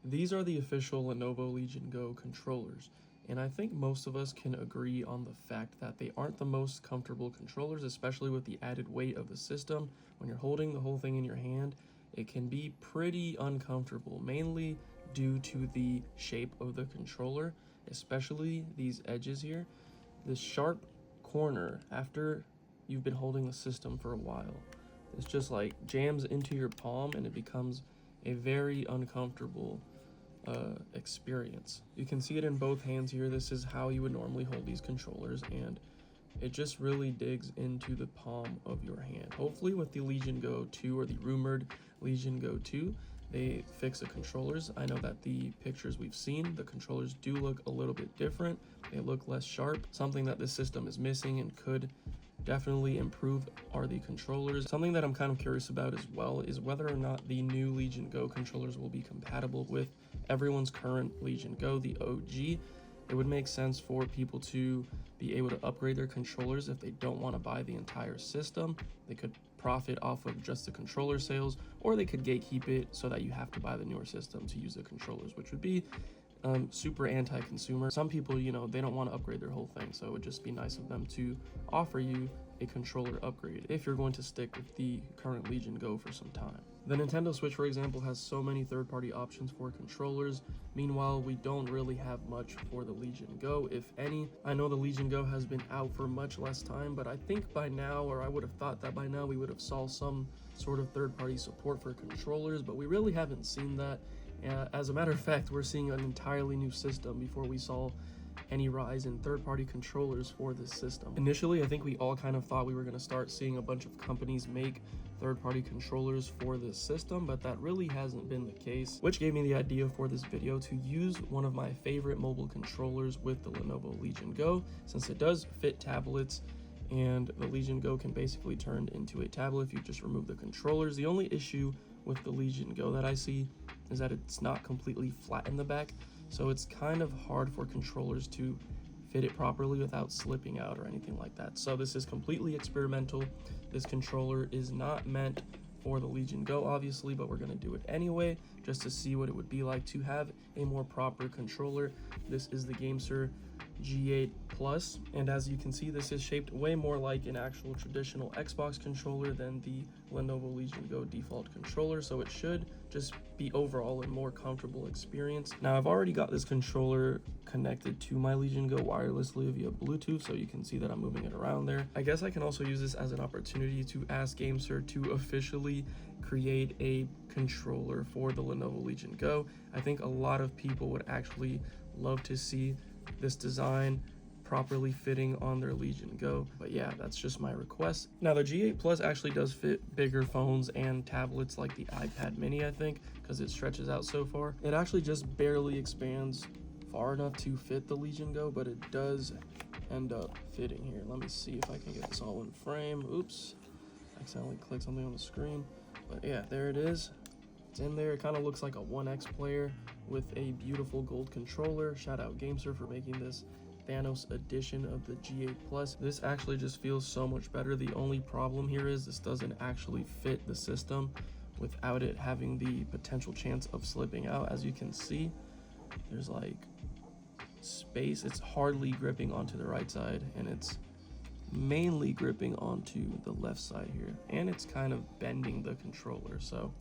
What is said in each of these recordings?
These are the official Lenovo Legion Go controllers, and I think most of us can agree on the fact that they aren't the most comfortable controllers, especially with the added weight of the system. When you're holding the whole thing in your hand, it can be pretty uncomfortable, mainly due to the shape of the controller, especially these edges here. This sharp corner, after you've been holding the system for a while, it's just like jams into your palm and it becomes a very uncomfortable experience. You can see it in both hands here. This is how you would normally hold these controllers, and it just really digs into the palm of your hand. Hopefully with the Legion Go 2 or the rumored Legion Go 2, they fix the controllers. I know that the pictures we've seen, the controllers do look a little bit different. They look less sharp. Something that this system is missing and could definitely improve are the controllers. Something that I'm kind of curious about as well is whether or not the new Legion Go controllers will be compatible with everyone's current Legion Go, the OG. It would make sense for people to be able to upgrade their controllers if they don't want to buy the entire system. They could profit off of just the controller sales, or they could gatekeep it so that you have to buy the newer system to use the controllers, which would be super anti-consumer. Some people, you know, they don't want to upgrade their whole thing, so it would just be nice of them to offer you a controller upgrade if you're going to stick with the current Legion Go for some time. The Nintendo Switch, for example, has so many third-party options for controllers. Meanwhile, we don't really have much for the Legion Go, if any. I know the Legion Go has been out for much less time, but I think by now, or I would have thought that by now, we would have saw some sort of third-party support for controllers, but we really haven't seen that. As a matter of fact, we're seeing an entirely new system before we saw any rise in third-party controllers for this system. Initially, I think we all kind of thought we were going to start seeing a bunch of companies make third-party controllers for this system, but that really hasn't been the case, which gave me the idea for this video to use one of my favorite mobile controllers with the Lenovo Legion Go, since it does fit tablets, and the Legion Go can basically turn into a tablet if you just remove the controllers. The only issue with the Legion Go that I see is that it's not completely flat in the back, so it's kind of hard for controllers to fit it properly without slipping out or anything like that. So this is completely experimental. This controller is not meant for the Legion Go, obviously, but we're going to do it anyway just to see what it would be like to have a more proper controller. This is the Gamesir G8 Plus, and as you can see, this is shaped way more like an actual traditional Xbox controller than the Lenovo Legion Go default controller, so it should just be overall a more comfortable experience. Now, I've already got this controller connected to my Legion Go wirelessly via Bluetooth, so you can see that I'm moving it around there. I guess I can also use this as an opportunity to ask Gamesir to officially create a controller for the Lenovo Legion Go. I think a lot of people would actually love to see this design properly fitting on their Legion Go, but yeah, that's just my request. Now, the G8 Plus actually does fit bigger phones and tablets like the iPad mini, I think, because it stretches out so far. It actually just barely expands far enough to fit the Legion Go, but it does end up fitting here. Let me see if I can get this all in frame. Oops, I accidentally clicked something on the screen, but yeah, there it is. It's in there. It kind of looks like a 1X player with a beautiful gold controller. Shout out Gamesir for making this Thanos edition of the G8 Plus. This actually just feels so much better. The only problem here is this doesn't actually fit the system without it having the potential chance of slipping out. As you can see, there's like space. It's hardly gripping onto the right side, and it's mainly gripping onto the left side here, and it's kind of bending the controller. So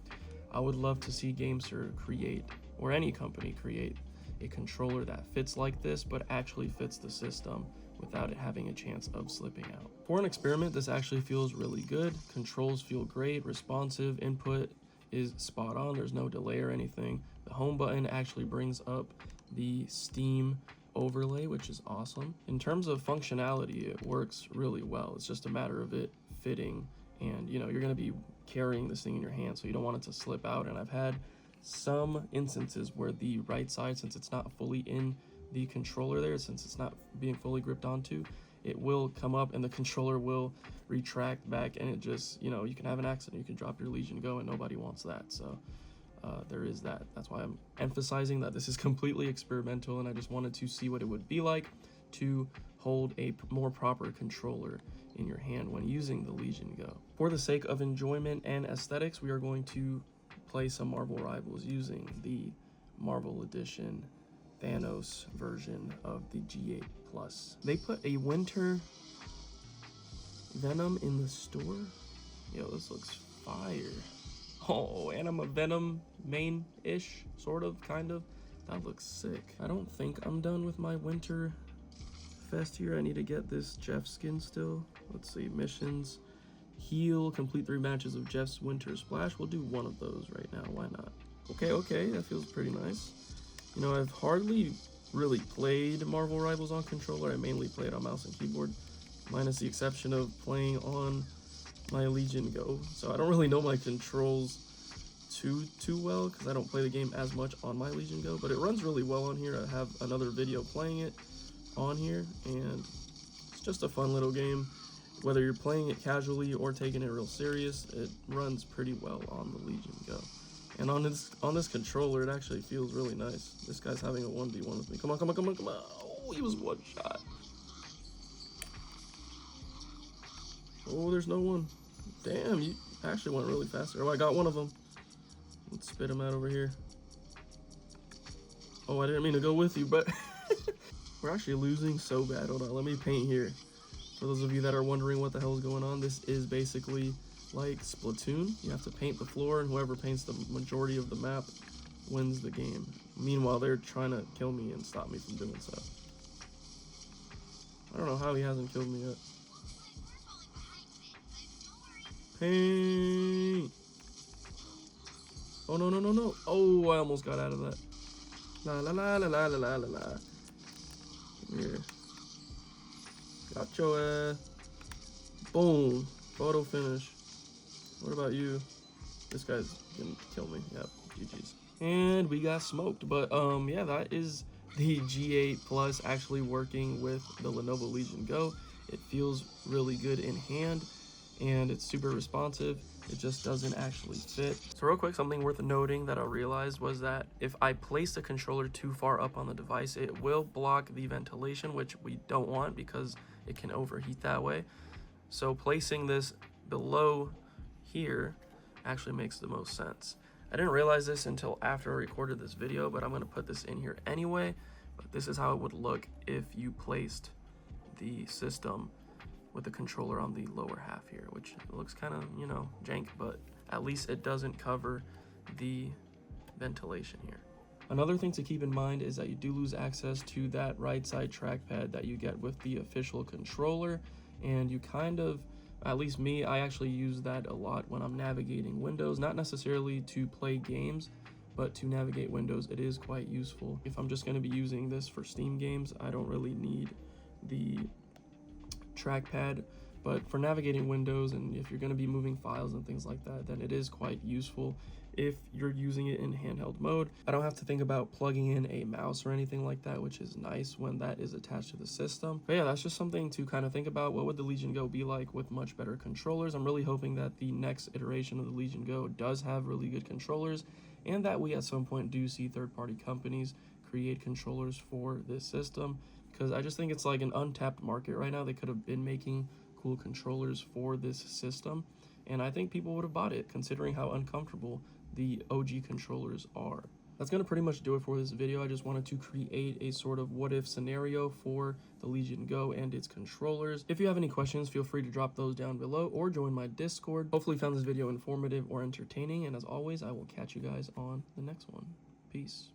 I would love to see Gamesir create, or any company create, a controller that fits like this but actually fits the system without it having a chance of slipping out. For an experiment, this actually feels really good. Controls feel great, responsive, input is spot on, there's no delay or anything. The home button actually brings up the Steam overlay, which is awesome. In terms of functionality, it works really well. It's just a matter of it fitting, and you know, you're going to be carrying this thing in your hand, so you don't want it to slip out. And I've had some instances where the right side, since it's not fully in the controller there, since it's not being fully gripped onto, it will come up and the controller will retract back, and it just, you know, you can have an accident. You can drop your Legion Go, and nobody wants that. So there is that. That's why I'm emphasizing that this is completely experimental, and I just wanted to see what it would be like to hold a more proper controller in your hand when using the Legion Go. For the sake of enjoyment and aesthetics, we are going to play some Marvel Rivals using the Marvel Edition Thanos version of the G8 Plus. They put a winter Venom in the store? Yo, this looks fire. Oh, and I'm a Venom main-ish, sort of, kind of. That looks sick. I don't think I'm done with my winter fest here. I need to get this Jeff skin still. Let's see, missions. Heal, complete 3 matches of Jeff's Winter Splash. We'll do one of those right now, why not? Okay, that feels pretty nice. You know, I've hardly really played Marvel Rivals on controller. I mainly play it on mouse and keyboard, minus the exception of playing on my Legion Go. So I don't really know my controls too well because I don't play the game as much on my Legion Go, but it runs really well on here. I have another video playing it on here, and it's just a fun little game. Whether you're playing it casually or taking it real serious, it runs pretty well on the Legion Go. And on this controller, it actually feels really nice. This guy's having a 1v1 with me. Come on. Oh, he was one shot. Oh, there's no one. Damn, you actually went really fast there. Oh, I got one of them. Let's spit him out over here. Oh, I didn't mean to go with you, but we're actually losing so bad. Hold on, let me paint here. For those of you that are wondering what the hell is going on, this is basically like Splatoon. You have to paint the floor, and whoever paints the majority of the map wins the game. Meanwhile, they're trying to kill me and stop me from doing so. I don't know how he hasn't killed me yet. Paint! Oh, no. Oh, I almost got out of that. La. Here. Got your ass. Boom. Photo finish. What about you? This guy's gonna kill me. Yep, GG's. And we got smoked. But yeah, that is the G8 Plus actually working with the Lenovo Legion Go. It feels really good in hand, and it's super responsive. It just doesn't actually fit. So real quick, something worth noting that I realized was that if I place the controller too far up on the device, it will block the ventilation, which we don't want because it can overheat that way. So placing this below here actually makes the most sense. I didn't realize this until after I recorded this video, but I'm going to put this in here anyway. But this is how it would look if you placed the system with the controller on the lower half here, which looks kind of, you know, jank, but at least it doesn't cover the ventilation here. Another thing to keep in mind is that you do lose access to that right side trackpad that you get with the official controller, and you kind of, at least me, I actually use that a lot when I'm navigating windows, not necessarily to play games, but to navigate windows. It is quite useful. If I'm just going to be using this for Steam games, I don't really need the trackpad, but for navigating windows and if you're going to be moving files and things like that, then it is quite useful if you're using it in handheld mode. I don't have to think about plugging in a mouse or anything like that, which is nice when that is attached to the system. But yeah, that's just something to kind of think about. What would the Legion Go be like with much better controllers? I'm really hoping that the next iteration of the Legion Go does have really good controllers, and that we at some point do see third-party companies create controllers for this system, because I just think it's like an untapped market right now. They could have been making cool controllers for this system, and I think people would have bought it considering how uncomfortable the OG controllers are. That's going to pretty much do it for this video. I just wanted to create a sort of what if scenario for the Legion Go and its controllers. If you have any questions, feel free to drop those down below or join my Discord. Hopefully you found this video informative or entertaining, and as always, I will catch you guys on the next one. Peace.